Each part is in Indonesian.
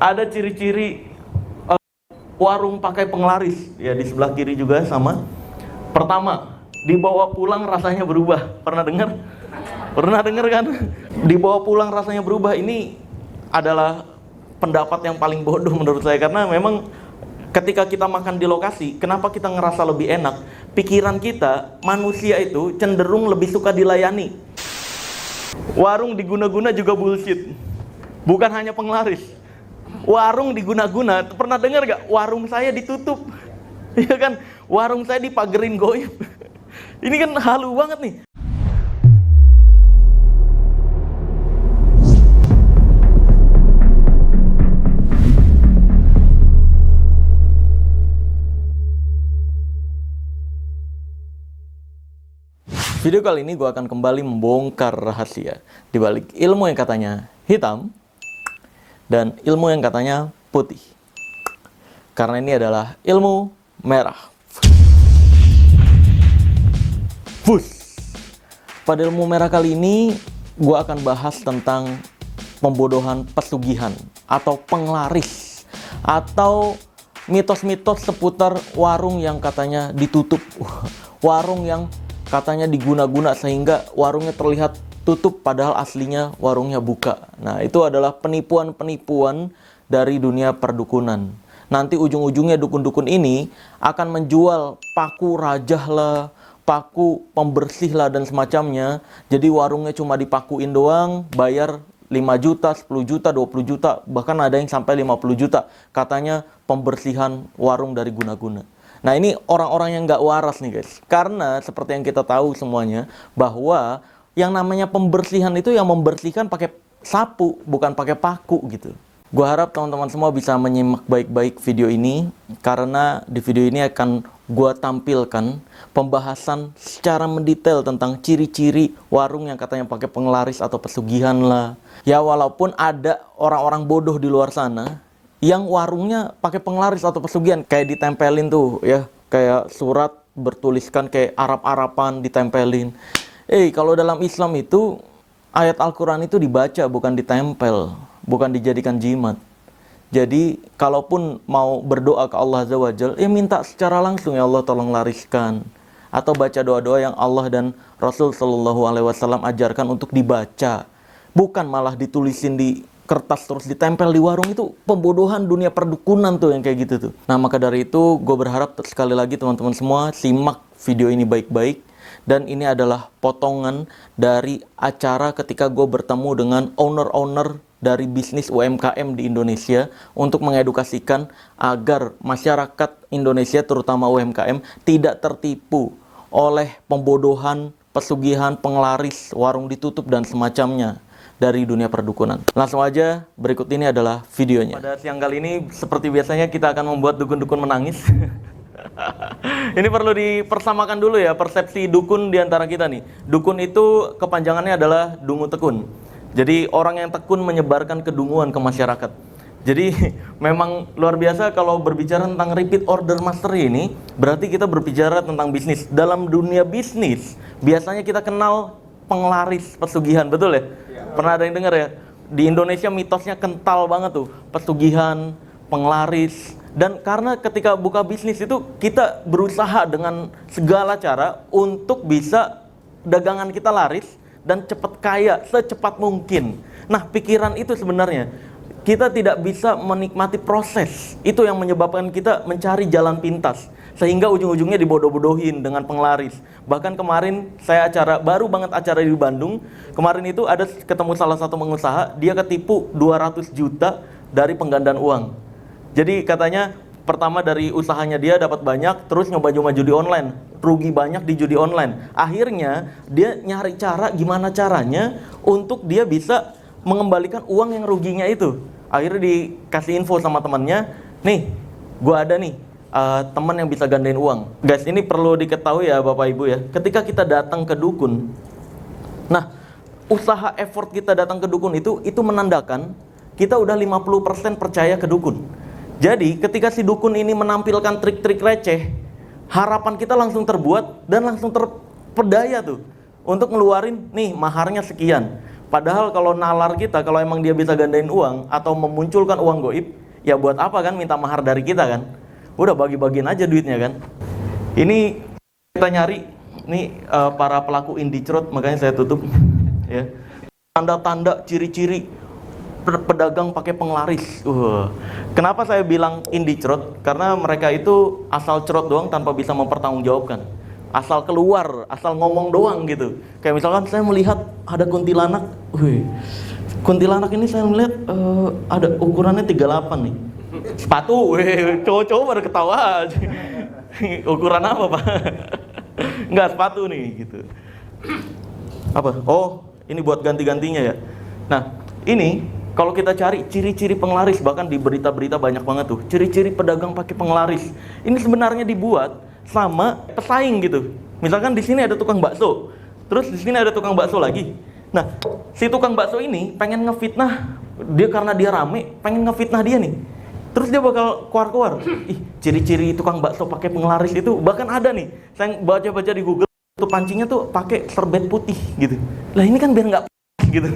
Ada ciri-ciri warung pakai penglaris. Ya, di sebelah kiri juga sama. Pertama, dibawa pulang rasanya berubah. Pernah dengar? Pernah dengar kan? Dibawa pulang rasanya berubah. Ini adalah pendapat yang paling bodoh menurut saya, karena memang ketika kita makan di lokasi, kenapa kita ngerasa lebih enak? Pikiran kita, manusia itu cenderung lebih suka dilayani. Warung diguna-guna juga bullshit. Bukan hanya penglaris. Warung diguna-guna, pernah dengar gak? Warung saya ditutup. Iya kan? Warung saya dipagerin goib. Ini kan halu banget nih. Video kali ini gue akan kembali membongkar rahasia di balik ilmu yang katanya hitam dan ilmu yang katanya putih. Karena ini adalah ilmu merah. Fus. Pada ilmu merah kali ini gue akan bahas tentang pembodohan pesugihan atau penglaris atau mitos-mitos seputar warung yang katanya ditutup, warung yang katanya diguna-guna sehingga warungnya terlihat tutup padahal aslinya warungnya buka. Nah, itu adalah penipuan-penipuan dari dunia perdukunan. Nanti ujung-ujungnya dukun-dukun ini akan menjual paku rajah lah, paku pembersih lah dan semacamnya. Jadi warungnya cuma dipakuin doang, bayar 5 juta, 10 juta, 20 juta, bahkan ada yang sampai 50 juta. Katanya pembersihan warung dari guna-guna. Nah, ini orang-orang yang nggak waras nih guys. Karena seperti yang kita tahu semuanya, bahwa yang namanya pembersihan itu yang membersihkan pakai sapu, bukan pakai paku gitu. Gua harap teman-teman semua bisa menyimak baik-baik video ini, karena di video ini akan gua tampilkan pembahasan secara mendetail tentang ciri-ciri warung yang katanya pakai penglaris atau pesugihan lah. Ya, walaupun ada orang-orang bodoh di luar sana yang warungnya pakai penglaris atau pesugihan, kayak ditempelin tuh ya, kayak surat bertuliskan kayak Arab-Araban ditempelin. Kalau dalam Islam itu ayat Al-Quran itu dibaca, bukan ditempel, bukan dijadikan jimat. Jadi kalaupun mau berdoa ke Allah Azza wa Jalla, ya minta secara langsung, ya Allah tolong lariskan, atau baca doa-doa yang Allah dan Rasul Shallallahu Alaihi Wasallam ajarkan untuk dibaca, bukan malah ditulisin di kertas terus ditempel di warung. Itu pembodohan dunia perdukunan tuh yang kayak gitu tuh. Nah, maka dari itu gue berharap sekali lagi teman-teman semua simak video ini baik-baik. Dan ini adalah potongan dari acara ketika gue bertemu dengan owner-owner dari bisnis UMKM di Indonesia untuk mengedukasikan agar masyarakat Indonesia terutama UMKM tidak tertipu oleh pembodohan, pesugihan, penglaris, warung ditutup dan semacamnya dari dunia perdukunan. Langsung aja, berikut ini adalah videonya. Pada siang kali ini, seperti biasanya kita akan membuat dukun-dukun menangis. Ini perlu dipersamakan dulu ya, persepsi dukun di antara kita nih. Dukun itu kepanjangannya adalah dungu tekun. Jadi orang yang tekun menyebarkan kedunguan ke masyarakat. Jadi memang luar biasa kalau berbicara tentang repeat order mastery ini, berarti kita berbicara tentang bisnis. Dalam dunia bisnis, biasanya kita kenal penglaris, pesugihan, betul ya? Pernah ada yang dengar ya? Di Indonesia mitosnya kental banget tuh, pesugihan, penglaris. Dan karena ketika buka bisnis itu kita berusaha dengan segala cara untuk bisa dagangan kita laris dan cepat kaya secepat mungkin. Nah, pikiran itu sebenarnya kita tidak bisa menikmati proses. Itu yang menyebabkan kita mencari jalan pintas, sehingga ujung-ujungnya dibodoh-bodohin dengan penglaris. Bahkan kemarin saya baru banget acara di Bandung. Kemarin itu ada ketemu salah satu pengusaha, dia ketipu 200 juta dari penggandaan uang. Jadi katanya pertama dari usahanya dia dapat banyak, terus nyoba-nyoba judi online, rugi banyak di judi online. Akhirnya dia nyari cara gimana caranya untuk dia bisa mengembalikan uang yang ruginya itu. Akhirnya dikasih info sama temannya, nih gua ada nih teman yang bisa gandain uang. Guys, ini perlu diketahui ya Bapak Ibu ya, ketika kita datang ke dukun, nah usaha effort kita datang ke dukun itu menandakan kita udah 50% percaya ke dukun. Jadi ketika si dukun ini menampilkan trik-trik receh, harapan kita langsung terbuat dan langsung terpedaya tuh untuk ngeluarin nih maharnya sekian. Padahal kalau nalar kita, kalau emang dia bisa gandain uang atau memunculkan uang goib, ya buat apa kan minta mahar dari kita kan? Udah bagi-bagiin aja duitnya kan. Ini kita nyari nih para pelaku indicrot, makanya saya tutup ya. Tanda-tanda ciri-ciri pedagang pakai penglaris. Kenapa saya bilang indicrot? Karena mereka itu asal cerot doang tanpa bisa mempertanggungjawabkan. Asal keluar, asal ngomong doang gitu. Kayak misalkan saya melihat ada kuntilanak. Kuntilanak ini saya melihat ada ukurannya 38 nih. Sepatu, cowok-cowok pada ketawa aja. Ukuran apa, Pak? Enggak, sepatu nih gitu. Apa? Oh, ini buat ganti-gantinya ya. Nah, ini kalau kita cari ciri-ciri penglaris, bahkan di berita-berita banyak banget tuh, ciri-ciri pedagang pakai penglaris. Ini sebenarnya dibuat sama pesaing gitu. Misalkan di sini ada tukang bakso, terus di sini ada tukang bakso lagi. Nah, si tukang bakso ini pengen ngefitnah dia karena dia rame, pengen ngefitnah dia nih. Terus dia bakal keluar-keluar. Ciri-ciri tukang bakso pakai penglaris itu bahkan ada nih. Saya baca-baca di Google, itu pancingnya tuh pakai serbet putih gitu. Lah ini kan biar nggak gitu.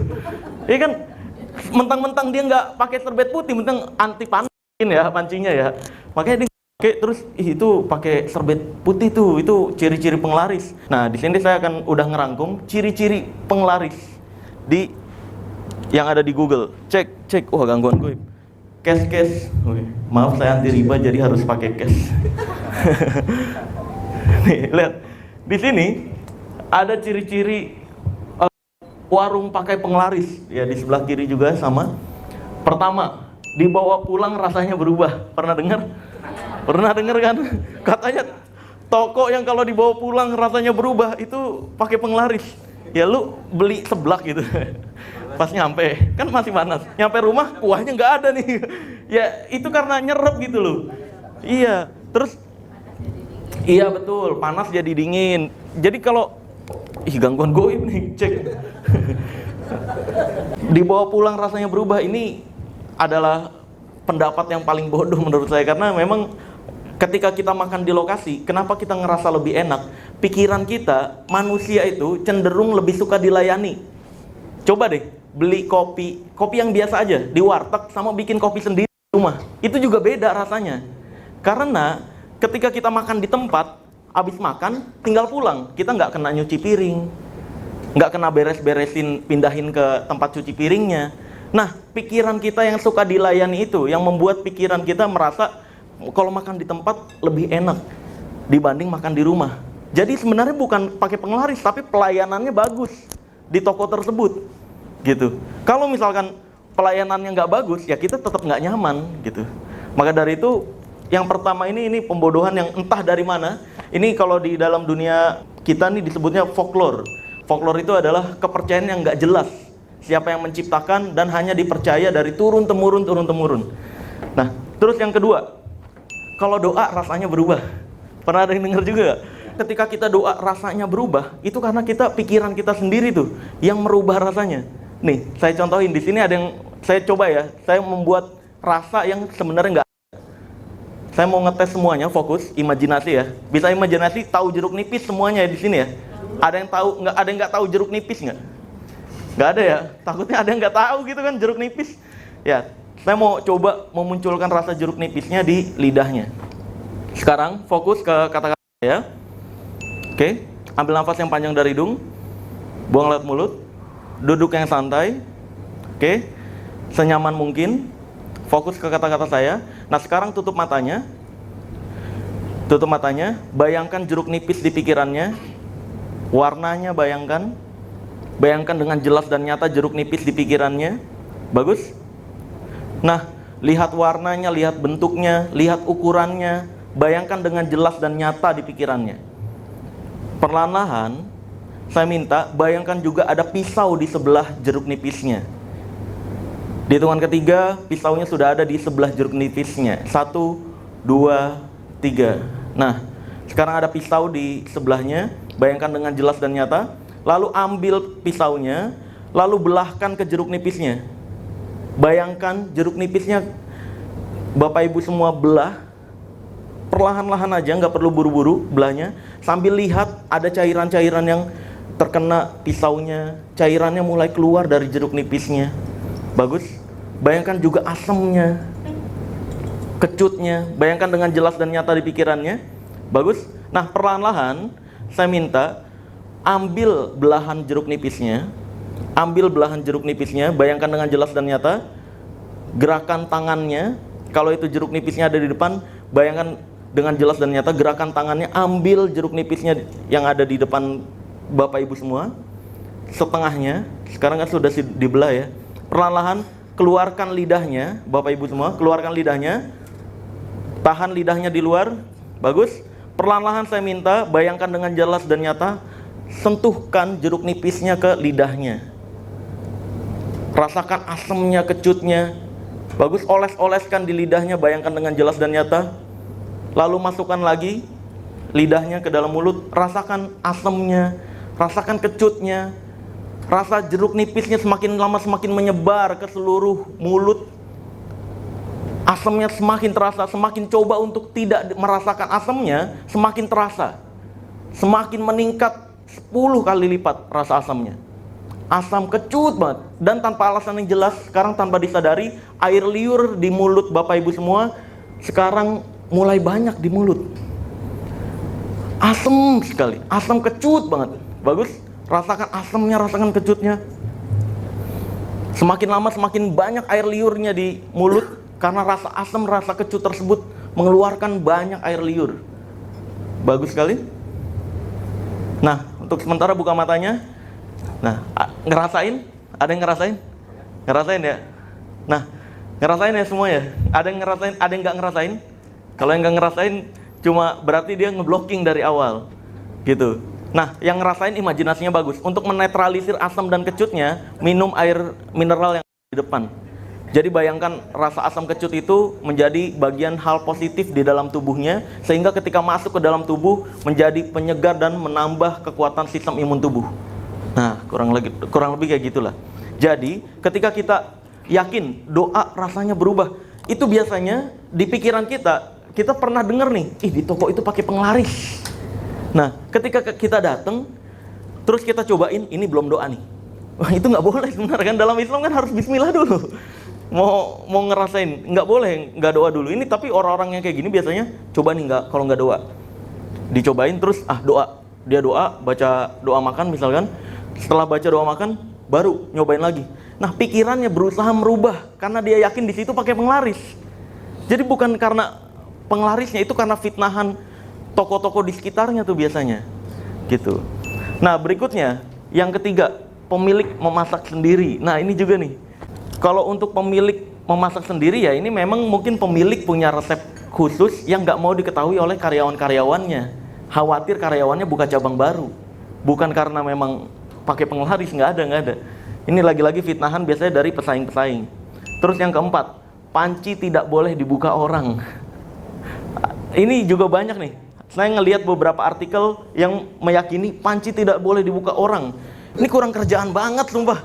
Iya kan, mentang-mentang dia nggak pakai serbet putih, mentang anti panas ya pancingnya ya. Makanya dia pakai terus itu pakai serbet putih tuh, itu ciri-ciri penglaris. Nah, di sini saya akan udah ngerangkum ciri-ciri penglaris di yang ada di Google. Cek. Wah, gangguan gue. Cash. Maaf, saya anti riba jadi harus pakai cash. Nih, lihat. Di sini ada ciri-ciri warung pakai penglaris. Ya, di sebelah kiri juga sama. Pertama, dibawa pulang rasanya berubah. Pernah dengar? Pernah dengar kan? Katanya toko yang kalau dibawa pulang rasanya berubah itu pakai penglaris. Ya lu beli seblak gitu. Pas nyampe, kan masih panas. Nyampe rumah, kuahnya nggak ada nih. Ya, itu karena nyerep gitu loh. Iya, terus iya betul, panas jadi dingin. Jadi kalau gangguan goib nih, cek. Dibawa pulang rasanya berubah, ini adalah pendapat yang paling bodoh menurut saya. Karena memang ketika kita makan di lokasi, kenapa kita ngerasa lebih enak? Pikiran kita, manusia itu cenderung lebih suka dilayani. Coba deh, beli kopi yang biasa aja di warteg sama bikin kopi sendiri di rumah. Itu juga beda rasanya. Karena ketika kita makan di tempat, habis makan tinggal pulang, kita nggak kena nyuci piring, nggak kena beres-beresin, pindahin ke tempat cuci piringnya. Nah, pikiran kita yang suka dilayani itu yang membuat pikiran kita merasa kalau makan di tempat lebih enak dibanding makan di rumah. Jadi sebenarnya bukan pakai penglaris, tapi pelayanannya bagus di toko tersebut gitu. Kalau misalkan pelayanannya nggak bagus, ya kita tetap nggak nyaman gitu. Maka dari itu, yang pertama ini pembodohan yang entah dari mana. Ini kalau di dalam dunia kita nih disebutnya folklore. Folklore itu adalah kepercayaan yang nggak jelas. Siapa yang menciptakan dan hanya dipercaya dari turun-temurun. Nah, terus yang kedua, kalau doa rasanya berubah. Pernah ada yang dengar juga? Ketika kita doa rasanya berubah, itu karena pikiran kita sendiri tuh yang merubah rasanya. Nih, saya contohin di sini ada yang saya coba ya. Saya membuat rasa yang sebenarnya nggak. Saya mau ngetes semuanya, fokus, imajinasi ya. Bisa imajinasi, tahu jeruk nipis semuanya ya di sini ya. Ada yang tahu nggak? Ada yang nggak tahu jeruk nipis nggak? Nggak ada ya. Takutnya ada yang nggak tahu gitu kan jeruk nipis. Ya, saya mau coba memunculkan rasa jeruk nipisnya di lidahnya. Sekarang fokus ke kata-kata ya. Oke, ambil nafas yang panjang dari hidung, buang lewat mulut, duduk yang santai. Oke, senyaman mungkin. Fokus ke kata-kata saya. Nah, sekarang tutup matanya. Tutup matanya, bayangkan jeruk nipis di pikirannya. Warnanya bayangkan. Bayangkan dengan jelas dan nyata jeruk nipis di pikirannya. Bagus? Nah, lihat warnanya, lihat bentuknya, lihat ukurannya. Bayangkan dengan jelas dan nyata di pikirannya. Perlahan-lahan, saya minta bayangkan juga ada pisau di sebelah jeruk nipisnya. Di hitungan ketiga, pisaunya sudah ada di sebelah jeruk nipisnya. 1, 2, 3. Nah, sekarang ada pisau di sebelahnya. Bayangkan dengan jelas dan nyata. Lalu ambil pisaunya, lalu belahkan ke jeruk nipisnya. Bayangkan jeruk nipisnya, Bapak Ibu semua belah. Perlahan-lahan aja, nggak perlu buru-buru belahnya. Sambil lihat ada cairan-cairan yang terkena pisaunya, cairannya mulai keluar dari jeruk nipisnya. Bagus. Bayangkan juga asamnya, kecutnya, bayangkan dengan jelas dan nyata di pikirannya. Bagus. Nah, perlahan-lahan saya minta ambil belahan jeruk nipisnya, bayangkan dengan jelas dan nyata. Gerakan tangannya, kalau itu jeruk nipisnya ada di depan, bayangkan dengan jelas dan nyata gerakan tangannya, ambil jeruk nipisnya yang ada di depan Bapak Ibu semua, setengahnya, sekarang kan sudah dibelah ya. Perlahan-lahan keluarkan lidahnya, Bapak Ibu semua, keluarkan lidahnya, tahan lidahnya di luar. Bagus. Perlahan-lahan saya minta, bayangkan dengan jelas dan nyata, sentuhkan jeruk nipisnya ke lidahnya. Rasakan asamnya, kecutnya. Bagus, oles-oleskan di lidahnya, bayangkan dengan jelas dan nyata. Lalu masukkan lagi lidahnya ke dalam mulut, rasakan asamnya, rasakan kecutnya. Rasa jeruk nipisnya semakin lama semakin menyebar ke seluruh mulut. Asamnya semakin terasa, semakin coba untuk tidak merasakan asamnya, semakin terasa. Semakin meningkat 10 kali lipat rasa asamnya. Asam kecut banget. Dan tanpa alasan yang jelas, sekarang tanpa disadari, air liur di mulut Bapak Ibu semua sekarang mulai banyak di mulut. Asam sekali, asam kecut banget. Bagus. Rasakan asamnya, rasakan kecutnya. Semakin lama semakin banyak air liurnya di mulut, karena rasa asam, rasa kecut tersebut mengeluarkan banyak air liur. Bagus sekali. Nah, untuk sementara buka matanya. Nah, ngerasain? Ada yang ngerasain? Ngerasain ya? Nah, ngerasain ya semua ya? Ada yang ngerasain, ada yang nggak ngerasain? Kalau yang nggak ngerasain, cuma berarti dia ngeblocking dari awal. Gitu. Nah, yang ngerasain imajinasinya bagus. Untuk menetralisir asam dan kecutnya, minum air mineral yang di depan. Jadi bayangkan rasa asam kecut itu menjadi bagian hal positif di dalam tubuhnya, sehingga ketika masuk ke dalam tubuh menjadi penyegar dan menambah kekuatan sistem imun tubuh. Nah, kurang lebih kayak gitulah. Jadi, ketika kita yakin doa rasanya berubah, itu biasanya di pikiran kita pernah dengar nih, di toko itu pakai penglaris. Nah, ketika kita datang, terus kita cobain, ini belum doa nih. Wah, itu nggak boleh sebenarnya kan, dalam Islam kan harus bismillah dulu. Mau ngerasain, nggak boleh nggak doa dulu. Ini tapi orang-orang yang kayak gini biasanya coba nih kalau nggak doa. Dicobain terus, doa. Dia doa, baca doa makan misalkan. Setelah baca doa makan, baru nyobain lagi. Nah, pikirannya berusaha merubah karena dia yakin di situ pakai penglaris. Jadi bukan karena penglarisnya, itu karena fitnahan toko-toko di sekitarnya tuh biasanya. Gitu. Nah, berikutnya, yang ketiga, pemilik memasak sendiri. Nah, ini juga nih. Kalau untuk pemilik memasak sendiri ya, ini memang mungkin pemilik punya resep khusus yang nggak mau diketahui oleh karyawan-karyawannya. Khawatir karyawannya buka cabang baru. Bukan karena memang pakai penglaris, nggak ada. Ini lagi-lagi fitnahan biasanya dari pesaing-pesaing. Terus yang keempat, panci tidak boleh dibuka orang. Ini juga banyak nih. Saya ngelihat beberapa artikel yang meyakini panci tidak boleh dibuka orang. Ini kurang kerjaan banget, sumpah.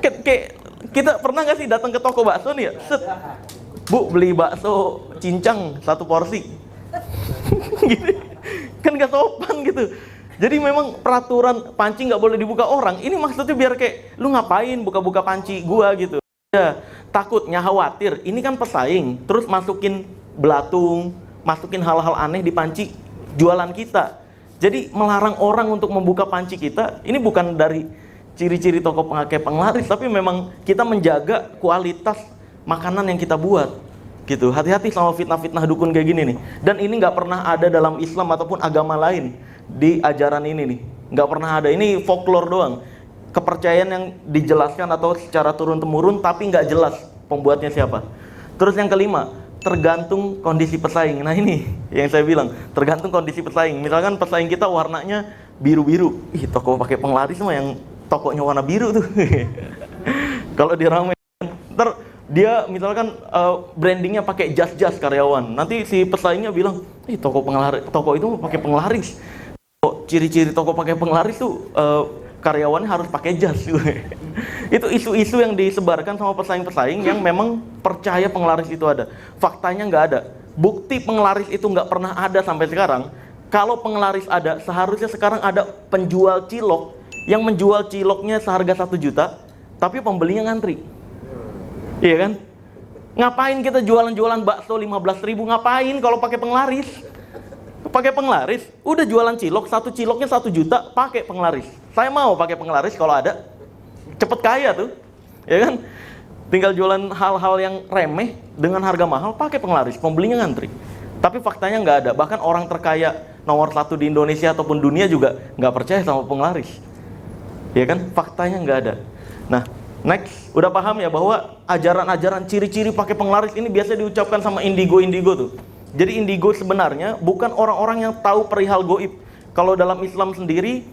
Kayak kita pernah nggak sih datang ke toko bakso nih ya? Set, Bu, beli bakso cincang 1 porsi. Gitu. Kan nggak sopan gitu. Jadi memang peraturan panci nggak boleh dibuka orang. Ini maksudnya biar kayak, lu ngapain buka-buka panci gua gitu. Ya, takutnya khawatir. Ini kan pesaing, terus masukin belatung, masukin hal-hal aneh di panci jualan kita. Jadi melarang orang untuk membuka panci kita, ini bukan dari ciri-ciri toko pakai penglaris, tapi memang kita menjaga kualitas makanan yang kita buat. Gitu. Hati-hati sama fitnah-fitnah dukun kayak gini nih. Dan ini nggak pernah ada dalam Islam ataupun agama lain di ajaran ini nih. Nggak pernah ada. Ini folklore doang. Kepercayaan yang dijelaskan atau secara turun-temurun, tapi nggak jelas pembuatnya siapa. Terus yang kelima, tergantung kondisi pesaing. Nah, ini yang saya bilang, tergantung kondisi pesaing. Misalkan pesaing kita warnanya biru-biru. Toko pakai penglaris mah yang tokonya warna biru tuh. Kalau dia ramai, ntar dia misalkan brandingnya pakai jas-jas karyawan. Nanti si pesaingnya bilang, toko itu pakai penglaris. Ciri-ciri toko pakai penglaris tuh karyawannya harus pakai jas. Itu isu-isu yang disebarkan sama pesaing-pesaing yang memang percaya penglaris itu ada. Faktanya nggak ada. Bukti penglaris itu nggak pernah ada sampai sekarang. Kalau penglaris ada, seharusnya sekarang ada penjual cilok yang menjual ciloknya seharga 1 juta, tapi pembelinya ngantri. Iya kan? Ngapain kita jualan-jualan bakso 15.000? Ngapain kalau pakai penglaris? Pakai penglaris, udah jualan cilok, satu ciloknya 1 juta, pakai penglaris. Saya mau pakai penglaris kalau ada. Cepet kaya tuh, ya kan? Tinggal jualan hal-hal yang remeh dengan harga mahal, pakai penglaris, pembelinya ngantri. Tapi faktanya nggak ada. Bahkan orang terkaya nomor 1 di Indonesia ataupun dunia juga nggak percaya sama penglaris. Ya kan? Faktanya nggak ada. Nah, next, udah paham ya bahwa ajaran-ajaran ciri-ciri pakai penglaris ini biasanya diucapkan sama indigo-indigo tuh. Jadi indigo sebenarnya bukan orang-orang yang tahu perihal goib. Kalau dalam Islam sendiri,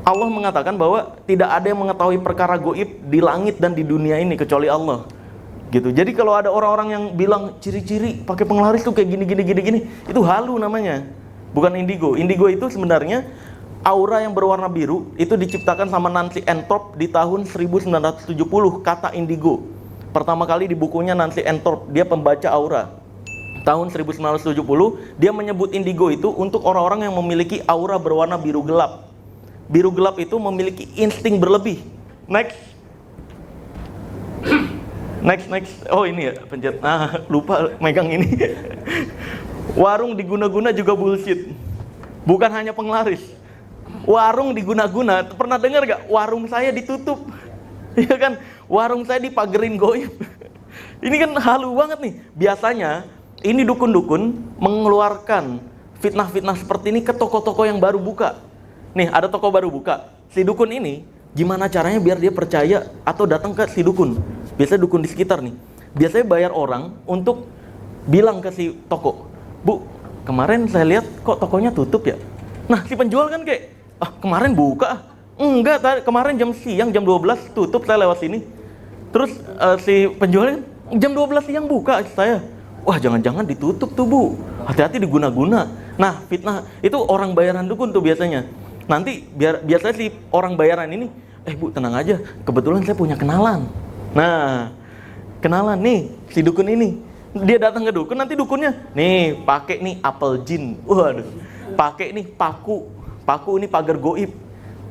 Allah mengatakan bahwa tidak ada yang mengetahui perkara goib di langit dan di dunia ini kecuali Allah. Gitu. Jadi kalau ada orang-orang yang bilang ciri-ciri pakai penglaris tuh kayak gini, itu halu namanya. Bukan indigo. Indigo itu sebenarnya aura yang berwarna biru, itu diciptakan sama Nancy Entorp di tahun 1970, kata indigo. Pertama kali di bukunya Nancy Entorp, dia pembaca aura. Tahun 1970, dia menyebut indigo itu untuk orang-orang yang memiliki aura berwarna biru gelap. Biru gelap itu memiliki insting berlebih. Next. Oh ini ya, pencet. Lupa megang ini. Warung diguna-guna juga bullshit. Bukan hanya penglaris. Warung diguna-guna, pernah dengar gak? Warung saya ditutup. Ya kan? Warung saya dipagerin goib. Ini kan halu banget nih. Biasanya ini dukun-dukun mengeluarkan fitnah-fitnah seperti ini ke toko-toko yang baru buka. Nih, ada toko baru buka. Si dukun ini, gimana caranya biar dia percaya atau datang ke si dukun? Biasanya dukun di sekitar nih. Biasanya bayar orang untuk bilang ke si toko, "Bu, kemarin saya lihat kok tokonya tutup ya?" Nah, si penjual kan kayak, kemarin buka. Enggak, kemarin jam siang, jam 12 tutup, saya lewat sini. Terus si penjualnya, jam 12 siang buka saya. Wah, jangan-jangan ditutup tuh, Bu. Hati-hati diguna-guna. Nah, fitnah itu orang bayaran dukun tuh biasanya. Nanti biasanya si orang bayaran ini, Bu, tenang aja, kebetulan saya punya kenalan. Nah, kenalan nih si dukun ini. Dia datang ke dukun, nanti dukunnya, nih pakai nih apel jin. Waduh. Pakai nih paku ini pagar goib.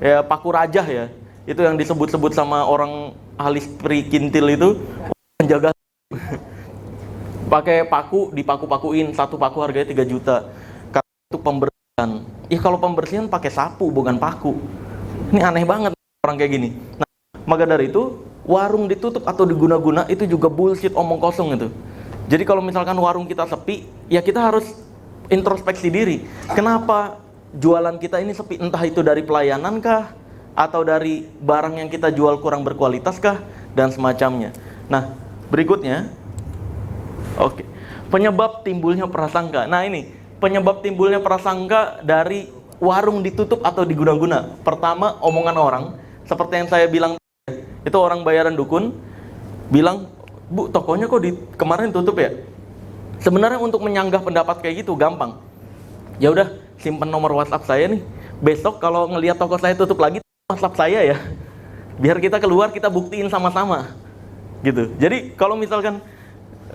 Ya, paku rajah ya. Itu yang disebut-sebut sama orang ahli spri kintil itu penjaga. Pakai paku, dipaku-pakuin, satu paku harganya 3 juta. Karena itu pembersihan. Ya kalau pembersihan pakai sapu bukan paku. Ini aneh banget orang kayak gini. Nah, maka dari itu warung ditutup atau diguna-guna itu juga bullshit, omong kosong itu. Jadi kalau misalkan warung kita sepi, ya kita harus introspeksi diri. Kenapa jualan kita ini sepi? Entah itu dari pelayanan kah? Atau dari barang yang kita jual kurang berkualitas kah? Dan semacamnya. Nah, berikutnya, oke, penyebab timbulnya prasangka. Nah ini, penyebab timbulnya prasangka dari warung ditutup atau diguna-guna. Pertama, omongan orang. Seperti yang saya bilang, itu orang bayaran dukun bilang, "Bu, tokonya kok kemarin tutup ya?" Sebenarnya untuk menyanggah pendapat kayak gitu gampang. Ya udah, simpen nomor WhatsApp saya nih. Besok kalau ngelihat toko saya tutup lagi, WhatsApp saya ya. Biar kita keluar, kita buktiin sama-sama. Gitu. Jadi kalau misalkan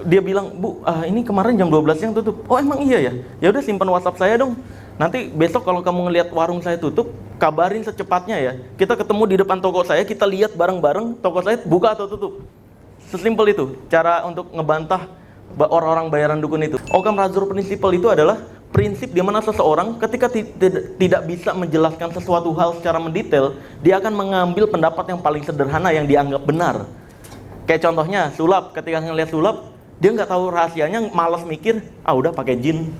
dia bilang, "Bu, ini kemarin jam 12 siang tutup." Oh, emang iya ya? Ya udah, simpan WhatsApp saya dong. Nanti besok kalau kamu ngelihat warung saya tutup, kabarin secepatnya ya. Kita ketemu di depan toko saya, kita lihat bareng-bareng toko saya buka atau tutup. Sesimpel itu cara untuk ngebantah orang-orang bayaran dukun itu. Occam Razor Principle itu adalah prinsip di mana seseorang ketika tidak bisa menjelaskan sesuatu hal secara mendetail, dia akan mengambil pendapat yang paling sederhana yang dianggap benar. Kayak contohnya sulap, ketika ngelihat sulap, dia nggak tahu rahasianya, malas mikir, udah pakai jin.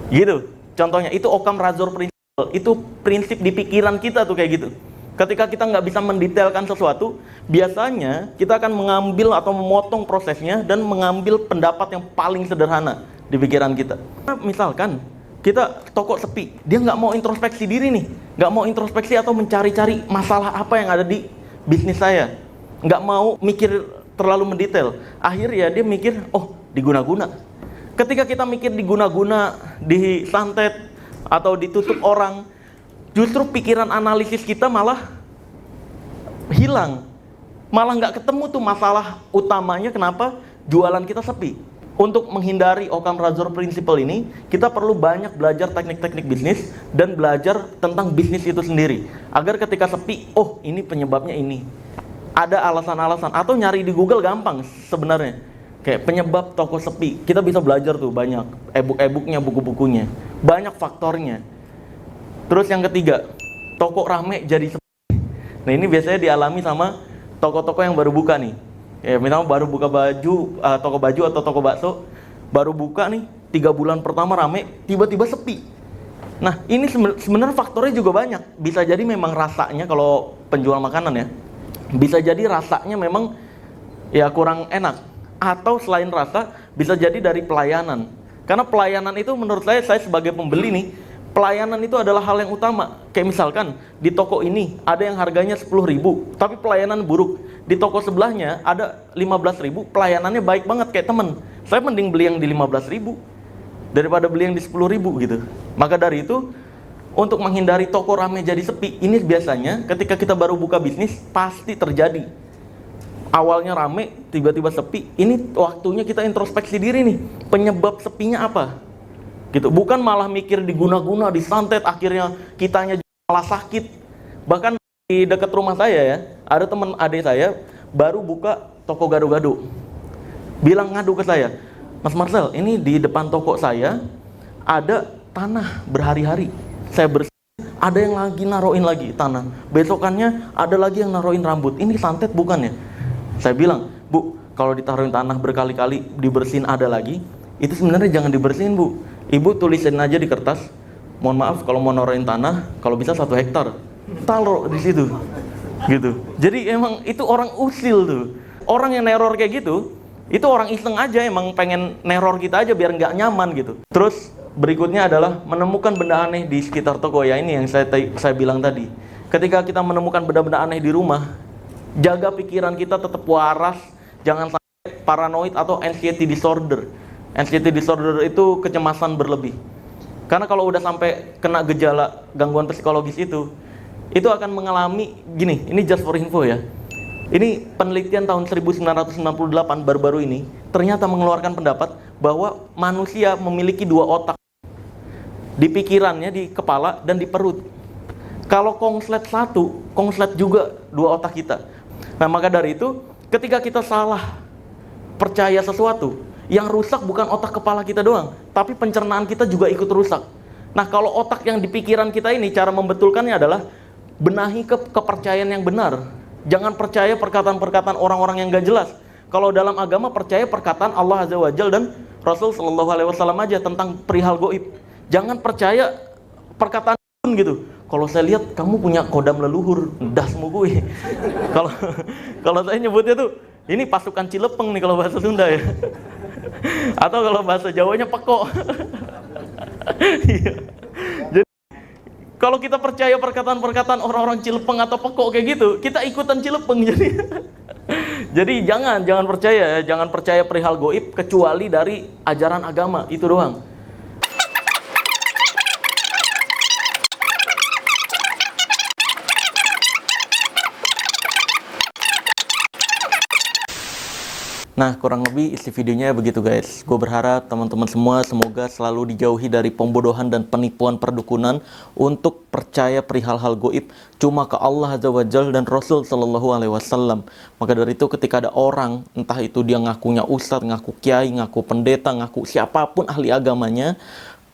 Gitu. Contohnya itu Occam Razor Principle. Itu prinsip di pikiran kita tuh kayak gitu. Ketika kita nggak bisa mendetailkan sesuatu, biasanya kita akan mengambil atau memotong prosesnya dan mengambil pendapat yang paling sederhana di pikiran kita. Misalkan kita toko sepi, dia nggak mau introspeksi diri nih, nggak mau introspeksi atau mencari-cari masalah apa yang ada di bisnis saya, nggak mau mikir terlalu mendetail. Akhirnya dia mikir, diguna-guna. Ketika kita mikir diguna-guna, disantet atau ditutup orang, justru pikiran analisis kita malah hilang. Malah nggak ketemu tuh masalah utamanya kenapa jualan kita sepi. untuk menghindari Occam Razor Principle ini, kita perlu banyak belajar teknik-teknik bisnis dan belajar tentang bisnis itu sendiri. Agar ketika sepi, oh ini penyebabnya ini. Ada alasan-alasan, atau nyari di Google gampang sebenarnya. Kayak penyebab toko sepi, kita bisa belajar tuh banyak. E-book-nya, buku-bukunya. Banyak faktornya. Terus yang ketiga, toko rame jadi sepi. Nah ini biasanya dialami sama toko-toko yang baru buka nih. Ya, misalnya baru buka baju, toko baju atau toko bakso, baru buka nih, 3 bulan pertama rame, tiba-tiba sepi. Nah, ini sebenarnya faktornya juga banyak. Bisa jadi memang rasanya, kalau penjual makanan ya, bisa jadi rasanya memang ya kurang enak. Atau selain rasa, bisa jadi dari pelayanan. Karena pelayanan itu menurut saya sebagai pembeli nih, pelayanan itu adalah hal yang utama. Kayak misalkan, di toko ini ada yang harganya 10.000, tapi pelayanan buruk. Di toko sebelahnya ada 15.000, pelayanannya baik banget kayak temen. Saya mending beli yang di 15.000 daripada beli yang di 10.000 gitu. Maka dari itu, untuk menghindari toko rame jadi sepi, ini biasanya ketika kita baru buka bisnis pasti terjadi. Awalnya rame, tiba-tiba sepi. Ini waktunya kita introspeksi diri nih. Penyebab sepinya apa? Gitu. Bukan malah mikir diguna-guna, disantet, akhirnya kitanya malah sakit. Bahkan di dekat rumah saya ya, ada teman adik saya baru buka toko gado-gado. Bilang ngadu ke saya, Mas Marcel, ini di depan toko saya ada tanah berhari-hari. Saya bersih, ada yang lagi naroin lagi tanah. Besokannya ada lagi yang naroin rambut. Ini santet bukan ya? Saya bilang, Bu, kalau ditaruhin tanah berkali-kali dibersihin ada lagi, itu sebenarnya jangan dibersihin, Bu. Ibu tulisin aja di kertas, mohon maaf kalau mau naroin tanah, kalau bisa 1 hektar. Taruh di situ, gitu. Jadi emang itu orang usil tuh. Orang yang neror kayak gitu, itu orang iseng aja, emang pengen neror kita aja biar nggak nyaman gitu. Terus berikutnya adalah menemukan benda aneh di sekitar toko. Ya ini yang saya bilang tadi. Ketika kita menemukan benda-benda aneh di rumah, jaga pikiran kita tetap waras, jangan sampai paranoid atau anxiety disorder. Anxiety disorder itu kecemasan berlebih. Karena kalau udah sampai kena gejala gangguan psikologis itu akan mengalami gini, ini just for info ya. Ini penelitian tahun 1998 baru-baru ini ternyata mengeluarkan pendapat bahwa manusia memiliki 2 otak. Di pikirannya, di kepala dan di perut. Kalau konslet 1, konslet juga 2 otak kita. Nah, maka dari itu ketika kita salah percaya sesuatu, yang rusak bukan otak kepala kita doang, tapi pencernaan kita juga ikut rusak. Nah, kalau otak yang di pikiran kita ini, cara membetulkannya adalah benahi kepercayaan yang benar. Jangan percaya perkataan-perkataan orang-orang yang gak jelas. Kalau dalam agama percaya perkataan Allah Azza wa Jalla dan Rasul Sallallahu Alaihi Wasallam aja tentang perihal goib. Jangan percaya perkataan gitu. Kalau saya lihat kamu punya kodam leluhur, dasmu gue. Kalau saya nyebutnya tuh, ini pasukan Cilepeng nih kalau bahasa Sunda ya. Atau kalau bahasa Jawanya peko. Jadi kalau kita percaya perkataan-perkataan orang-orang Cilepeng atau peko kayak gitu, kita ikutan Cilepeng jadi jangan percaya, jangan percaya perihal goib kecuali dari ajaran agama itu doang. Nah, kurang lebih isi videonya begitu guys. Gue berharap teman-teman semua semoga selalu dijauhi dari pembodohan dan penipuan perdukunan untuk percaya perihal hal goib cuma ke Allah Azza wa Jalla dan Rasul Sallallahu Alaihi Wasallam. Maka dari itu ketika ada orang, entah itu dia ngakunya ustadz, ngaku kiai, ngaku pendeta, ngaku siapapun ahli agamanya,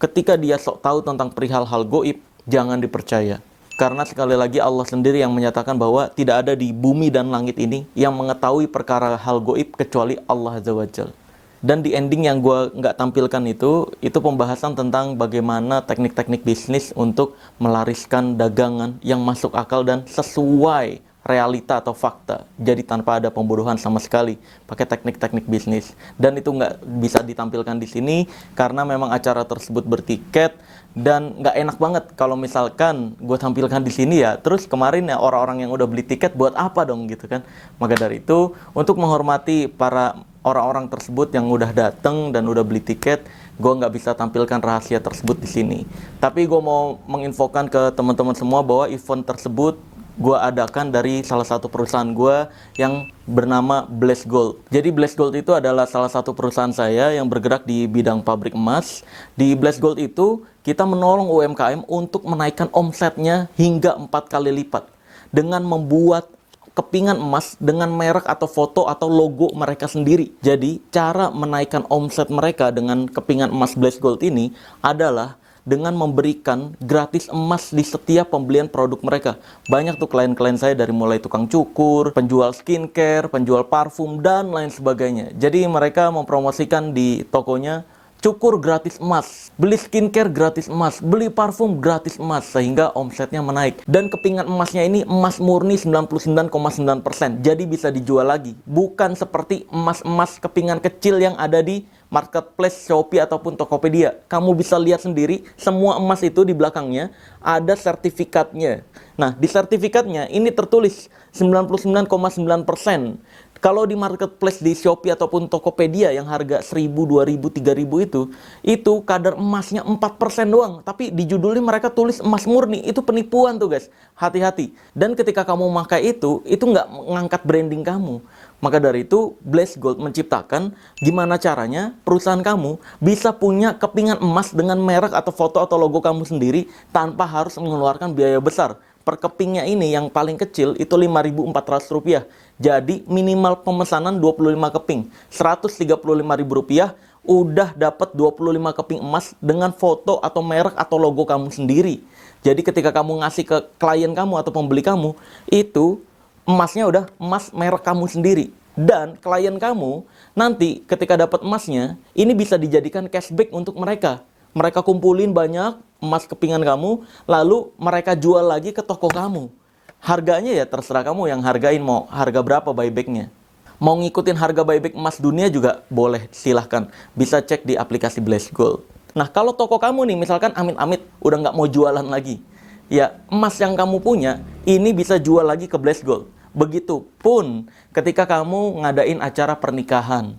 ketika dia sok tahu tentang perihal hal goib, jangan dipercaya. Karena sekali lagi Allah sendiri yang menyatakan bahwa tidak ada di bumi dan langit ini yang mengetahui perkara hal goib kecuali Allah Azza wa Jalla. Dan di ending yang gue nggak tampilkan itu pembahasan tentang bagaimana teknik-teknik bisnis untuk melariskan dagangan yang masuk akal dan sesuai realita atau fakta. Jadi tanpa ada pembodohan sama sekali, pakai teknik-teknik bisnis. Dan itu nggak bisa ditampilkan di sini karena memang acara tersebut bertiket dan nggak enak banget kalau misalkan gue tampilkan di sini ya. Terus kemarin ya orang-orang yang udah beli tiket buat apa dong gitu kan? Maka dari itu untuk menghormati para orang-orang tersebut yang udah datang dan udah beli tiket, gue nggak bisa tampilkan rahasia tersebut di sini. Tapi gue mau menginfokan ke teman-teman semua bahwa event tersebut gue adakan dari salah satu perusahaan gue yang bernama Blaze Gold. Jadi Blaze Gold itu adalah salah satu perusahaan saya yang bergerak di bidang pabrik emas. Di Blaze Gold itu kita menolong UMKM untuk menaikkan omsetnya hingga 4 kali lipat dengan membuat kepingan emas dengan merek atau foto atau logo mereka sendiri. Jadi cara menaikkan omset mereka dengan kepingan emas Blaze Gold ini adalah dengan memberikan gratis emas di setiap pembelian produk mereka. Banyak tuh klien-klien saya dari mulai tukang cukur, penjual skincare, penjual parfum, dan lain sebagainya. Jadi mereka mempromosikan di tokonya, cukur gratis emas, beli skincare gratis emas, beli parfum gratis emas, sehingga omsetnya menaik. Dan kepingan emasnya ini emas murni 99,9%, jadi bisa dijual lagi. Bukan seperti emas-emas kepingan kecil yang ada di marketplace Shopee ataupun Tokopedia. Kamu bisa lihat sendiri, semua emas itu di belakangnya ada sertifikatnya. Nah, di sertifikatnya ini tertulis 99,9%. Kalau di marketplace di Shopee ataupun Tokopedia yang harga 1.000, 2.000, 3.000 itu kadar emasnya 4% doang. Tapi di judulnya mereka tulis emas murni. Itu penipuan tuh guys. Hati-hati. Dan ketika kamu pakai itu nggak mengangkat branding kamu. Maka dari itu, Blaze Gold menciptakan gimana caranya perusahaan kamu bisa punya kepingan emas dengan merek atau foto atau logo kamu sendiri tanpa harus mengeluarkan biaya besar. Per kepingnya ini yang paling kecil itu Rp5.400. Jadi minimal pemesanan 25 keping. Rp135.000 udah dapat 25 keping emas dengan foto atau merek atau logo kamu sendiri. Jadi ketika kamu ngasih ke klien kamu atau pembeli kamu, itu emasnya udah emas merek kamu sendiri. Dan klien kamu nanti ketika dapat emasnya, ini bisa dijadikan cashback untuk mereka. Mereka kumpulin banyak emas kepingan kamu, lalu mereka jual lagi ke toko kamu. Harganya ya terserah kamu yang hargain, mau harga berapa buybacknya. Mau ngikutin harga buyback emas dunia juga boleh, silahkan. Bisa cek di aplikasi Blaze Gold. Nah, kalau toko kamu nih, misalkan amit-amit udah nggak mau jualan lagi, ya emas yang kamu punya, ini bisa jual lagi ke Blaze Gold. Begitupun ketika kamu ngadain acara pernikahan.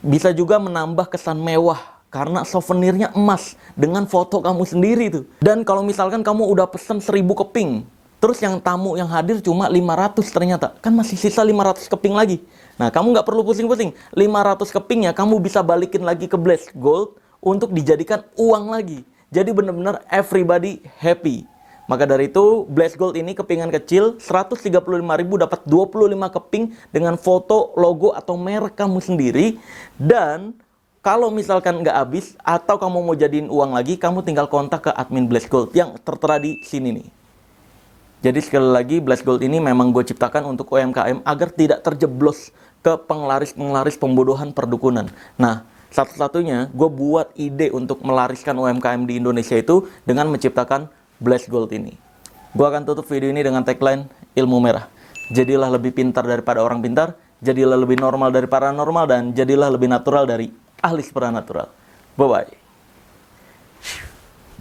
Bisa juga menambah kesan mewah karena souvenirnya emas dengan foto kamu sendiri tuh. Dan kalau misalkan kamu udah pesen 1.000 keping, terus yang tamu yang hadir cuma 500 ternyata, kan masih sisa 500 keping lagi. Nah, kamu nggak perlu pusing-pusing. 500 kepingnya kamu bisa balikin lagi ke Blaze Gold untuk dijadikan uang lagi. Jadi benar-benar everybody happy. Maka dari itu, Blaze Gold ini kepingan kecil, Rp135.000 dapat 25 keping dengan foto, logo, atau merek kamu sendiri. Dan kalau misalkan nggak habis, atau kamu mau jadiin uang lagi, kamu tinggal kontak ke admin Blaze Gold yang tertera di sini nih. Jadi sekali lagi, Blaze Gold ini memang gue ciptakan untuk UMKM agar tidak terjeblos ke penglaris-penglaris pembodohan perdukunan. Nah, satu-satunya gue buat ide untuk melariskan UMKM di Indonesia itu dengan menciptakan Blaze Gold ini. Gue akan tutup video ini dengan tagline ilmu merah. Jadilah lebih pintar daripada orang pintar, jadilah lebih normal dari paranormal, dan jadilah lebih natural dari ahli supranatural. Bye-bye.